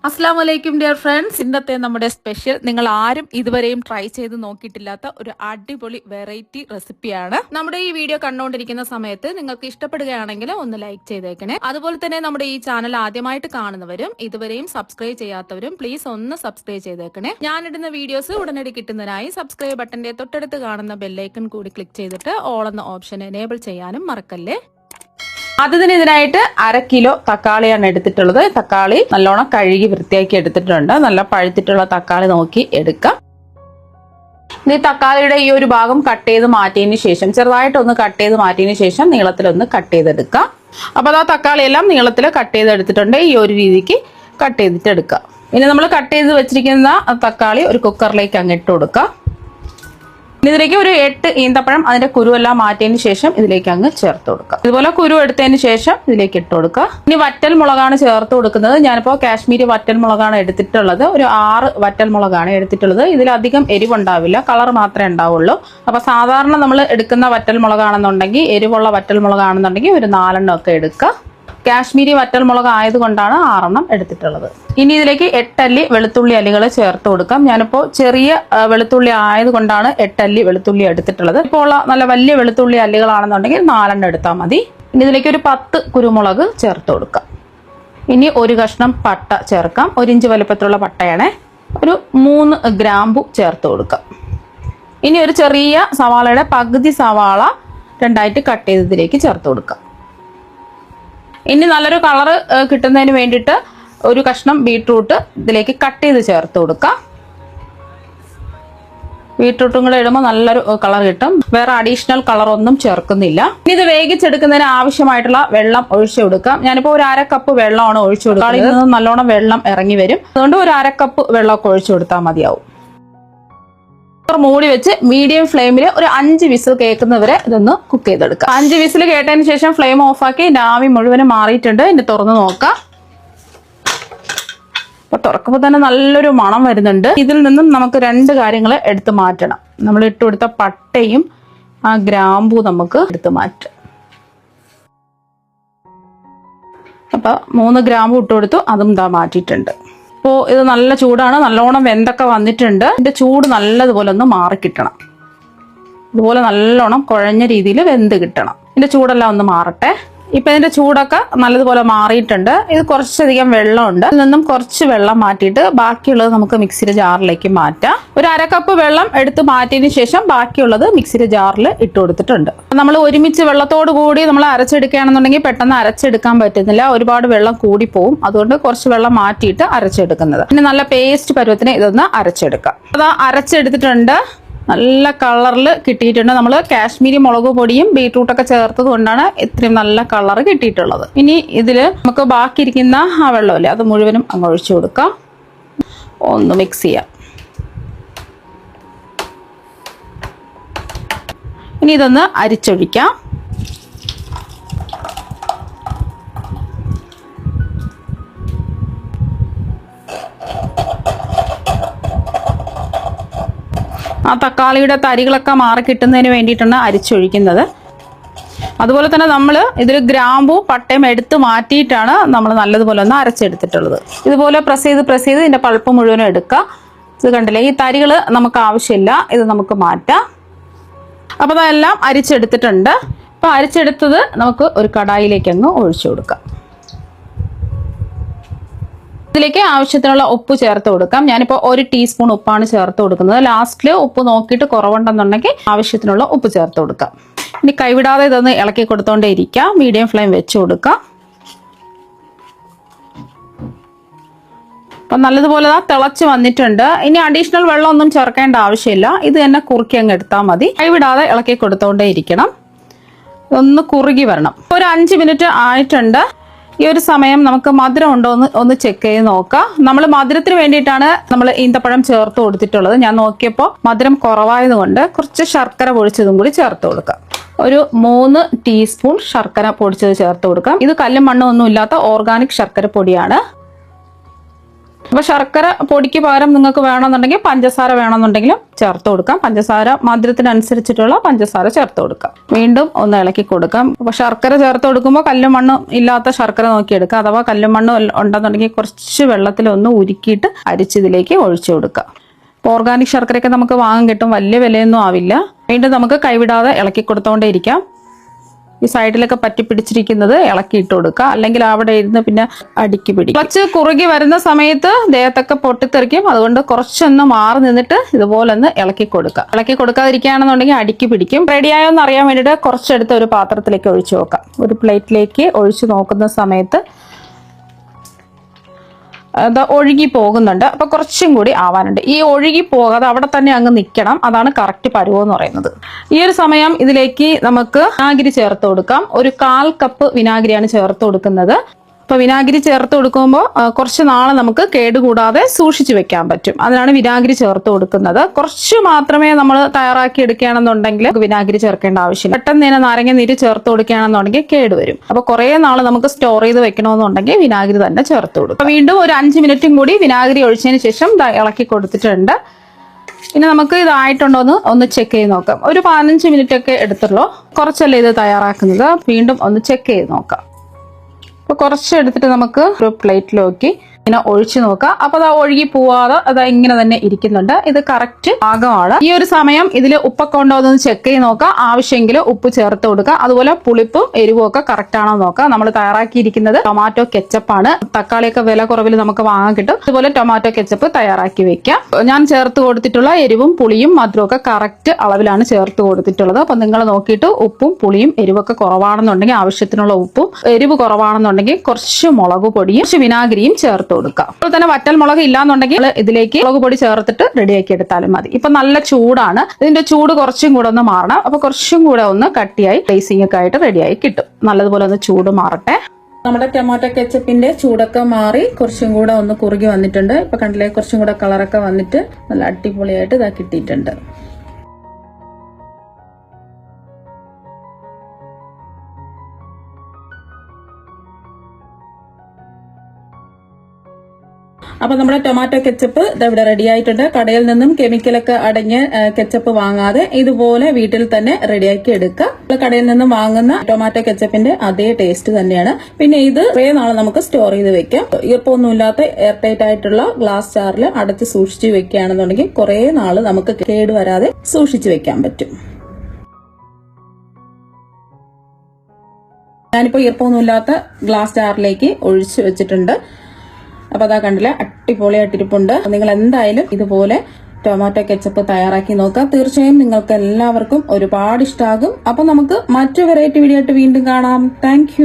അസ്സലാമലൈക്കും dear friends. ഇന്നത്തെ നമ്മുടെ സ്പെഷ്യൽ നിങ്ങൾ ആരും ഇതുവരെയും ട്രൈ ചെയ്ത് നോക്കിയിട്ടില്ലാത്ത ഒരു അടിപൊളി വെറൈറ്റി റെസിപ്പിയാണ്. നമ്മുടെ ഈ വീഡിയോ കണ്ടുകൊണ്ടിരിക്കുന്ന സമയത്ത് നിങ്ങൾക്ക് ഇഷ്ടപ്പെടുകയാണെങ്കിൽ ഒന്ന് ലൈക്ക് ചെയ്തേക്കണേ. അതുപോലെ തന്നെ നമ്മുടെ ഈ ചാനൽ ആദ്യമായിട്ട് കാണുന്നവരും ഇതുവരെയും സബ്സ്ക്രൈബ് ചെയ്യാത്തവരും പ്ലീസ് ഒന്ന് സബ്സ്ക്രൈബ് ചെയ്തേക്കണേ. ഞാനിടുന്ന വീഡിയോസ് ഉടനടി കിട്ടുന്നതിനായി സബ്സ്ക്രൈബ് ബട്ടന്റെ തൊട്ടടുത്ത് കാണുന്ന ബെല്ലൈക്കൺ കൂടി ക്ലിക്ക് ചെയ്തിട്ട് ഓൾ എന്ന ഓപ്ഷൻ എനേബിൾ ചെയ്യാനും മറക്കല്ലേ. ഇതിനായിട്ട് 1/2 കിലോ തക്കാളിയാണ് എടുത്തിട്ടുള്ളത്. തക്കാളി നല്ലോണം കഴുകി വൃത്തിയാക്കി എടുത്തിട്ടുണ്ട്. നല്ല പഴുത്തിട്ടുള്ള തക്കാളി നോക്കി എടുക്കാം. ഈ തക്കാളിയുടെ ഈ ഒരു ഭാഗം കട്ട് ചെയ്ത് മാറ്റിയതിന് ശേഷം ചെറുതായിട്ടൊന്ന് കട്ട് ചെയ്ത് മാറ്റിയതിന് ശേഷം നീളത്തിലൊന്ന് കട്ട് ചെയ്തെടുക്കാം. അപ്പോൾ തക്കാളി എല്ലാം നീളത്തിൽ കട്ട് ചെയ്തെടുത്തിട്ടുണ്ട്. ഈ ഒരു രീതിക്ക് കട്ട് ചെയ്തിട്ട് എടുക്കാം. ഇനി നമ്മൾ കട്ട് ചെയ്ത് വെച്ചിരിക്കുന്ന തക്കാളി ഒരു കുക്കറിലേക്ക് അങ്ങ് ഇട്ട് കൊടുക്കാം. ഇതിലേക്ക് ഒരു 8 ഈന്തപ്പഴം അതിന്റെ കുരുവെല്ലാം മാറ്റിയതിന് ശേഷം ഇതിലേക്ക് അങ്ങ് ചേർത്ത് കൊടുക്കാം. ഇതുപോലെ കുരു എടുത്തതിന് ശേഷം ഇതിലേക്ക് ഇട്ട് കൊടുക്കുക. ഇനി വറ്റൽ മുളകാണ് ചേർത്ത് കൊടുക്കുന്നത്. ഞാനിപ്പോൾ കാശ്മീരി വറ്റൽ മുളകാണ് എടുത്തിട്ടുള്ളത്. ഒരു 6 വറ്റൽ മുളകാണ് എടുത്തിട്ടുള്ളത്. ഇതിലധികം എരിവുണ്ടാവില്ല, കളർ മാത്രമേ ഉണ്ടാവുള്ളൂ. അപ്പൊ സാധാരണ നമ്മൾ എടുക്കുന്ന വറ്റൽ മുളകാണെന്നുണ്ടെങ്കിൽ, എരിവുള്ള വറ്റൽ മുളകാണെന്നുണ്ടെങ്കിൽ ഒരു 4 എണ്ണം ഒക്കെ എടുക്കുക. കാശ്മീരി വറ്റൽ മുളക് ആയതുകൊണ്ടാണ് 6 എണ്ണം എടുത്തിട്ടുള്ളത്. ഇനി ഇതിലേക്ക് 8 അല്ലി വെളുത്തുള്ളി അല്ലികൾ ചേർത്ത് കൊടുക്കാം. ഞാനിപ്പോൾ ചെറിയ വെളുത്തുള്ളി ആയതുകൊണ്ടാണ് 8 അല്ലി വെളുത്തുള്ളി എടുത്തിട്ടുള്ളത്. ഇപ്പോൾ ഉള്ള നല്ല വലിയ വെളുത്തുള്ളി അല്ലികളാണെന്നുണ്ടെങ്കിൽ 4 എണ്ണം എടുത്താൽ മതി. ഇനി ഇതിലേക്ക് ഒരു 10 കുരുമുളക് ചേർത്ത് കൊടുക്കാം. ഇനി ഒരു കഷ്ണം പട്ട ചേർക്കാം. 1 ഇഞ്ച് വലുപ്പത്തിലുള്ള പട്ടയാണ്. ഒരു 3 ഗ്രാമ്പു ചേർത്ത് കൊടുക്കാം. ഇനി ഒരു ചെറിയ സവാളയുടെ പകുതി സവാള 2ആയിട്ട് കട്ട് ചെയ്ത് ഇതിലേക്ക് ചേർത്ത് കൊടുക്കാം. ഇനി നല്ലൊരു കളർ കിട്ടുന്നതിന് വേണ്ടിയിട്ട് ഒരു കഷ്ണം ബീട്രൂട്ട് ഇതിലേക്ക് കട്ട് ചെയ്ത് ചേർത്ത് കൊടുക്കാം. ബീട്രൂട്ടും കൂടെ ഇടുമ്പോൾ നല്ലൊരു കളർ കിട്ടും. വേറെ അഡീഷണൽ കളർ ഒന്നും ചേർക്കുന്നില്ല. ഇനി ഇത് വേവിച്ചെടുക്കുന്നതിന് ആവശ്യമായിട്ടുള്ള വെള്ളം ഒഴിച്ചു കൊടുക്കാം. ഞാനിപ്പോൾ ഒരു 1/2 കപ്പ് വെള്ളമാണ് ഒഴിച്ചു കൊടുക്കുക. കളിയിൽ നിന്ന് നല്ലോണം വെള്ളം ഇറങ്ങി വരും. അതുകൊണ്ട് ഒരു 1/2 കപ്പ് വെള്ളമൊക്കെ ഒഴിച്ചു കൊടുത്താൽ മതിയാവും. മൂടി വെച്ച് മീഡിയം ഫ്ലെയിമിൽ ഒരു 5 വിസിൽ കേൾക്കുന്നവരെ ഇതൊന്ന് കുക്ക് ചെയ്തെടുക്കാം. 5 വിസിൽ കേട്ടതിന് ശേഷം ഫ്ലെയിം ഓഫാക്കി ആവി മുഴുവനും മാറിയിട്ടുണ്ട്. ഇനി തുറന്ന് നോക്കാം. അപ്പൊ തുറക്കുമ്പോൾ തന്നെ നല്ലൊരു മണം വരുന്നുണ്ട്. ഇതിൽ നിന്നും നമുക്ക് 2 കാര്യങ്ങൾ എടുത്തു മാറ്റണം. നമ്മൾ ഇട്ടുകൊടുത്ത പട്ടയും ആ ഗ്രാമ്പൂ നമുക്ക് എടുത്തു മാറ്റാം. അപ്പൊ 3 ഗ്രാമ്പൂ ഇട്ട് കൊടുത്തു. അതും ഇതാ മാറ്റിയിട്ടുണ്ട്. അപ്പോൾ ഇത് നല്ല ചൂടാണ്. നല്ലോണം വെന്തൊക്കെ വന്നിട്ടുണ്ട്. ഇതിന്റെ ചൂട് നല്ലതുപോലെ ഒന്ന് മാറിക്കിട്ടണം. ഇതുപോലെ നല്ലോണം കുഴഞ്ഞ രീതിയിൽ വെന്ത് കിട്ടണം. ഇതിന്റെ ചൂടെല്ലാം ഒന്ന് മാറട്ടെ. ഇപ്പൊ ഇതിന്റെ ചൂടൊക്കെ നല്ലതുപോലെ മാറിയിട്ടുണ്ട്. ഇത് കുറച്ചധികം വെള്ളമുണ്ട്. ഇതിൽ നിന്നും കുറച്ച് വെള്ളം മാറ്റിയിട്ട് ബാക്കിയുള്ളത് നമുക്ക് മിക്സിയുടെ ജാറിലേക്ക് മാറ്റാം. ഒരു 1/2 കപ്പ് വെള്ളം എടുത്ത് മാറ്റിയതിന് ശേഷം ബാക്കിയുള്ളത് മിക്സിയുടെ ജാറിൽ ഇട്ട് കൊടുത്തിട്ടുണ്ട്. നമ്മൾ ഒരുമിച്ച് വെള്ളത്തോട് കൂടി നമ്മൾ അരച്ചെടുക്കുകയാണെന്നുണ്ടെങ്കിൽ പെട്ടെന്ന് അരച്ചെടുക്കാൻ പറ്റുന്നില്ല. ഒരുപാട് വെള്ളം കൂടി പോവും. അതുകൊണ്ട് കുറച്ച് വെള്ളം മാറ്റിയിട്ട് അരച്ചെടുക്കുന്നത്. പിന്നെ നല്ല പേസ്റ്റ് പരുവത്തിന് ഇതൊന്ന് അരച്ചെടുക്കാം. അത് അരച്ചെടുത്തിട്ടുണ്ട്. നല്ല കളറിൽ കിട്ടിയിട്ടുണ്ട്. നമ്മൾ കാശ്മീരി മുളക് പൊടിയും ബീട്രൂട്ടൊക്കെ ചേർത്തത് കൊണ്ടാണ് ഇത്രയും നല്ല കളർ കിട്ടിയിട്ടുള്ളത്. ഇനി ഇതിൽ നമുക്ക് ബാക്കിയിരിക്കുന്ന ആ വെള്ളമില്ലേ അത് മുഴുവനും അങ്ങ് ഒഴിച്ചു കൊടുക്കാം. ഒന്ന് മിക്സ് ചെയ്യാം. ഇനി ഇതൊന്ന് അരിച്ചൊഴിക്കാം. ആ തക്കാളിയുടെ തരികളൊക്കെ മാറി കിട്ടുന്നതിന് വേണ്ടിയിട്ടാണ് അരിച്ചൊഴിക്കുന്നത്. അതുപോലെ തന്നെ നമ്മൾ ഇതിൽ ഗ്രാമ്പൂ പട്ടയും എടുത്ത് മാറ്റിയിട്ടാണ് നമ്മൾ നല്ലതുപോലെ ഒന്ന് അരച്ചെടുത്തിട്ടുള്ളത്. ഇതുപോലെ പ്രസ് ചെയ്ത് ഇതിന്റെ പൾപ്പ് മുഴുവനും എടുക്കുക. ഇത് കണ്ടില്ലേ, ഈ തരികൾ നമുക്ക് ആവശ്യമില്ല. ഇത് നമുക്ക് മാറ്റാം. അപ്പോൾ അതെല്ലാം അരിച്ചെടുത്തിട്ടുണ്ട്. അപ്പോൾ അരിച്ചെടുത്തത് നമുക്ക് ഒരു കടായിലേക്ക് അങ്ങ് ഒഴിച്ചു കൊടുക്കാം. ഇതിലേക്ക് ആവശ്യത്തിനുള്ള ഉപ്പ് ചേർത്ത് കൊടുക്കാം. ഞാനിപ്പോൾ 1 ടീസ്പൂൺ ഉപ്പാണ് ചേർത്ത് കൊടുക്കുന്നത്. ലാസ്റ്റിൽ ഉപ്പ് നോക്കിയിട്ട് കുറവുണ്ടെന്നുണ്ടെങ്കിൽ ആവശ്യത്തിനുള്ള ഉപ്പ് ചേർത്ത് കൊടുക്കാം. ഇനി കൈവിടാതെ ഇതൊന്ന് ഇളക്കി കൊടുത്തോണ്ടേ ഇരിക്കാം. മീഡിയം ഫ്ലെയിം വെച്ച് കൊടുക്കാം. അപ്പം നല്ലതുപോലെ തിളച്ച് വന്നിട്ടുണ്ട്. ഇനി അഡീഷണൽ വെള്ളം ഒന്നും ചേർക്കേണ്ട ആവശ്യമില്ല. ഇത് തന്നെ കുറുക്കി അങ്ങ് എടുത്താൽ മതി. കൈവിടാതെ ഇളക്കി കൊടുത്തോണ്ടേ ഇരിക്കണം. ഒന്ന് കുറുകി വരണം. ഒരു 5 മിനിറ്റ് ആയിട്ടുണ്ട്. ഈ ഒരു സമയം നമുക്ക് മധുരം ഉണ്ടോ ഒന്ന് ചെക്ക് ചെയ്ത് നോക്കാം. നമ്മൾ മധുരത്തിന് വേണ്ടിയിട്ടാണ് നമ്മൾ ഈന്തപ്പഴം ചേർത്ത് കൊടുത്തിട്ടുള്ളത്. ഞാൻ നോക്കിയപ്പോൾ മധുരം കുറവായതുകൊണ്ട് കുറച്ച് ശർക്കര പൊടിച്ചതും കൂടി ചേർത്ത് കൊടുക്കാം. ഒരു 3 ടീസ്പൂൺ ശർക്കര പൊടിച്ചത് ചേർത്ത് കൊടുക്കാം. ഇത് കല്ലും മണ്ണും ഒന്നും ഇല്ലാത്ത ഓർഗാനിക് ശർക്കര പൊടിയാണ്. അപ്പോൾ ശർക്കര പൊടിക്ക് പകരം നിങ്ങൾക്ക് വേണമെന്നുണ്ടെങ്കിൽ പഞ്ചസാര വേണമെന്നുണ്ടെങ്കിലും ചേർത്ത് കൊടുക്കാം. പഞ്ചസാര മധുരത്തിനനുസരിച്ചിട്ടുള്ള പഞ്ചസാര ചേർത്ത് കൊടുക്കാം. വീണ്ടും ഒന്ന് ഇളക്കി കൊടുക്കാം. അപ്പോൾ ശർക്കര ചേർത്ത് കൊടുക്കുമ്പോൾ കല്ലും മണ്ണും ഇല്ലാത്ത ശർക്കര നോക്കിയെടുക്കുക. അഥവാ കല്ലും മണ്ണും ഉണ്ടെന്നുണ്ടെങ്കിൽ കുറച്ച് വെള്ളത്തിലൊന്ന് ഉരുക്കിയിട്ട് അരിച്ചിതിലേക്ക് ഒഴിച്ചു കൊടുക്കുക. ഓർഗാനിക് ശർക്കരയൊക്കെ നമുക്ക് വാങ്ങാൻ കിട്ടും, വലിയ വിലയൊന്നും ആവില്ല. വീണ്ടും നമുക്ക് കൈവിടാതെ ഇളക്കി കൊടുത്തോണ്ടേ ഇരിക്കാം. ഈ സൈഡിലൊക്കെ പറ്റി പിടിച്ചിരിക്കുന്നത് ഇളക്കിയിട്ട് കൊടുക്കുക, അല്ലെങ്കിൽ അവിടെ ഇരുന്ന് പിന്നെ അടുക്കി പിടിക്കും. കുറച്ച് കുറുകി വരുന്ന സമയത്ത് ദേഹത്തൊക്കെ പൊട്ടിത്തെറിക്കും. അതുകൊണ്ട് കുറച്ചൊന്ന് മാറി നിന്നിട്ട് ഇതുപോലെ ഒന്ന് ഇളക്കി കൊടുക്കുക. ഇളക്കി കൊടുക്കാതിരിക്കുകയാണെന്നുണ്ടെങ്കിൽ അടുക്കി പിടിക്കും. റെഡിയായോ എന്ന് അറിയാൻ വേണ്ടിയിട്ട് കുറച്ചെടുത്ത് ഒരു പാത്രത്തിലേക്ക് ഒഴിച്ചു നോക്കാം. ഒരു പ്ലേറ്റിലേക്ക് ഒഴിച്ചു നോക്കുന്ന സമയത്ത് അത് ഒഴുകി പോകുന്നുണ്ട്. അപ്പൊ കുറച്ചും കൂടി ആവാനുണ്ട്. ഈ ഒഴുകി പോകാതെ അവിടെ തന്നെ അങ്ങ് നിൽക്കണം. അതാണ് കറക്റ്റ് പരുവം എന്ന് പറയുന്നത്. ഈ ഒരു സമയം ഇതിലേക്ക് നമുക്ക് വിനാഗിരി ചേർത്ത് കൊടുക്കാം. ഒരു 1/4 കപ്പ് വിനാഗിരിയാണ് ചേർത്ത് കൊടുക്കുന്നത്. അപ്പൊ വിനാഗിരി ചേർത്ത് കൊടുക്കുമ്പോൾ കുറച്ച് നാളെ നമുക്ക് കേടുകൂടാതെ സൂക്ഷിച്ചു വെക്കാൻ പറ്റും. അതിനാണ് വിനാഗിരി ചേർത്ത് കൊടുക്കുന്നത്. കുറച്ച് മാത്രമേ നമ്മൾ തയ്യാറാക്കി എടുക്കുകയാണെന്നുണ്ടെങ്കിൽ വിനാഗിരി ചേർക്കേണ്ട ആവശ്യമില്ല. പെട്ടെന്ന് തന്നെ നാരങ്ങ നീര് ചേർത്ത് കൊടുക്കുകയാണെന്നുണ്ടെങ്കിൽ കേടുവരും. അപ്പൊ കുറെ നാൾ നമുക്ക് സ്റ്റോർ ചെയ്ത് വെക്കണമെന്നുണ്ടെങ്കിൽ വിനാഗിരി തന്നെ ചേർത്ത് കൊടുക്കും. അപ്പൊ വീണ്ടും ഒരു 5 മിനിറ്റും കൂടി വിനാഗിരി ഒഴിച്ചതിന് ശേഷം ഇളക്കി കൊടുത്തിട്ടുണ്ട്. ഇനി നമുക്ക് ഇതായിട്ടുണ്ടോ എന്ന് ഒന്ന് ചെക്ക് ചെയ്ത് നോക്കാം. ഒരു 15 മിനിറ്റ് ഒക്കെ എടുത്തുള്ളൂ. കുറച്ചല്ലേ ഇത് തയ്യാറാക്കുന്നത്. വീണ്ടും ഒന്ന് ചെക്ക് ചെയ്ത് നോക്കാം. അപ്പോൾ കുറച്ച് എടുത്തിട്ട് നമുക്ക് ഒരു പ്ലേറ്റിലേക്ക് ഇങ്ങനെ ഒഴിച്ചു നോക്കാം. അപ്പൊ അത് ഒഴുകി പോവാതെ അത് ഇങ്ങനെ തന്നെ ഇരിക്കുന്നുണ്ട്. ഇത് കറക്റ്റ് പാകമാണ്. ഈ ഒരു സമയം ഇതിൽ ഉപ്പൊക്കെ ഉണ്ടോ എന്ന് ചെക്ക് ചെയ്ത് നോക്കാം. ആവശ്യമെങ്കിൽ ഉപ്പ് ചേർത്ത് കൊടുക്കുക. അതുപോലെ പുളിപ്പും എരിവും ഒക്കെ കറക്റ്റ് ആണോ നോക്കാം. നമ്മൾ തയ്യാറാക്കിയിരിക്കുന്നത് ടൊമാറ്റോ കെച്ചപ്പാണ്. തക്കാളിയൊക്കെ വില കുറവിൽ നമുക്ക് വാങ്ങാൻ കിട്ടും. അതുപോലെ ടൊമാറ്റോ കെച്ചപ്പ് തയ്യാറാക്കി വെക്കാം. ഞാൻ ചേർത്ത് കൊടുത്തിട്ടുള്ള എരിവും പുളിയും മധുരവും ഒക്കെ കറക്റ്റ് അളവിലാണ് ചേർത്ത് കൊടുത്തിട്ടുള്ളത്. അപ്പൊ നിങ്ങൾ നോക്കിയിട്ട് ഉപ്പും പുളിയും എരിവൊക്കെ കുറവാണെന്നുണ്ടെങ്കിൽ ആവശ്യത്തിനുള്ള ഉപ്പും, എരിവ് കുറവാണെന്നുണ്ടെങ്കിൽ കുറച്ച് മുളക് പൊടിയും കുറച്ച് വിനാഗിരിയും ചേർത്ത് കൊടുക്കാം. അതുപോലെ തന്നെ വറ്റൽ മുളക് ഇല്ലാന്നുണ്ടെങ്കിൽ ഇതിലേക്ക് മുളക് പൊടി ചേർത്തിട്ട് റെഡിയാക്കി എടുത്താലും മതി. ഇപ്പൊ നല്ല ചൂടാണ്. ഇതിന്റെ ചൂട് കുറച്ചും കൂടെ ഒന്ന് മാറണം. അപ്പൊ കുറച്ചും കൂടെ ഒന്ന് കട്ടിയായി ഗ്ലേസിംഗ് ഒക്കെ ആയിട്ട് റെഡിയായി കിട്ടും. നല്ലതുപോലെ ഒന്ന് ചൂട് മാറട്ടെ. നമ്മുടെ ടൊമാറ്റോ കെച്ചപ്പിന്റെ ചൂടൊക്കെ മാറി കുറച്ചും കൂടെ ഒന്ന് കുറുകി വന്നിട്ടുണ്ട്. ഇപ്പൊ കണ്ടില്ലേ, കുറച്ചും കൂടെ കളറൊക്കെ വന്നിട്ട് നല്ല അടിപൊളിയായിട്ട് ഇതാ കിട്ടിയിട്ടുണ്ട്. അപ്പൊ നമ്മുടെ ടൊമാറ്റോ കെച്ചപ്പ് ഇവിടെ റെഡി ആയിട്ടുണ്ട്. കടയിൽ നിന്നും കെമിക്കലൊക്കെ അടങ്ങിയ കെച്ചപ്പ് വാങ്ങാതെ ഇതുപോലെ വീട്ടിൽ തന്നെ റെഡിയാക്കി എടുക്കുക. കടയിൽ നിന്നും വാങ്ങുന്ന ടൊമാറ്റോ കെച്ചപ്പിന്റെ അതേ ടേസ്റ്റ് തന്നെയാണ്. പിന്നെ ഇത് കുറേ നാൾ നമുക്ക് സ്റ്റോർ ചെയ്ത് വെക്കാം. ഈർപ്പൊന്നുമില്ലാത്ത എയർ ടൈറ്റ് ആയിട്ടുള്ള ഗ്ലാസ് ജാറിൽ അടച്ച് സൂക്ഷിച്ച് വെക്കുകയാണെന്നുണ്ടെങ്കിൽ കുറേ നാൾ നമുക്ക് കേടുവരാതെ സൂക്ഷിച്ചു വെക്കാൻ പറ്റും. ഞാനിപ്പോ ഈർപ്പൊന്നുമില്ലാത്ത ഗ്ലാസ് ജാറിലേക്ക് ഒഴിച്ചു വെച്ചിട്ടുണ്ട്. അപ്പൊ അതാ കണ്ടില്ല, അടിപൊളിയായിട്ടിരിപ്പുണ്ട്. നിങ്ങൾ എന്തായാലും ഇതുപോലെ ടൊമാറ്റോ കെച്ചപ്പ് തയ്യാറാക്കി നോക്കുക. തീർച്ചയായും നിങ്ങൾക്ക് എല്ലാവർക്കും ഒരുപാട് ഇഷ്ടമാകും. അപ്പൊ നമുക്ക് മറ്റു വെറൈറ്റി വീഡിയോ ആയിട്ട് വീണ്ടും കാണാം. താങ്ക്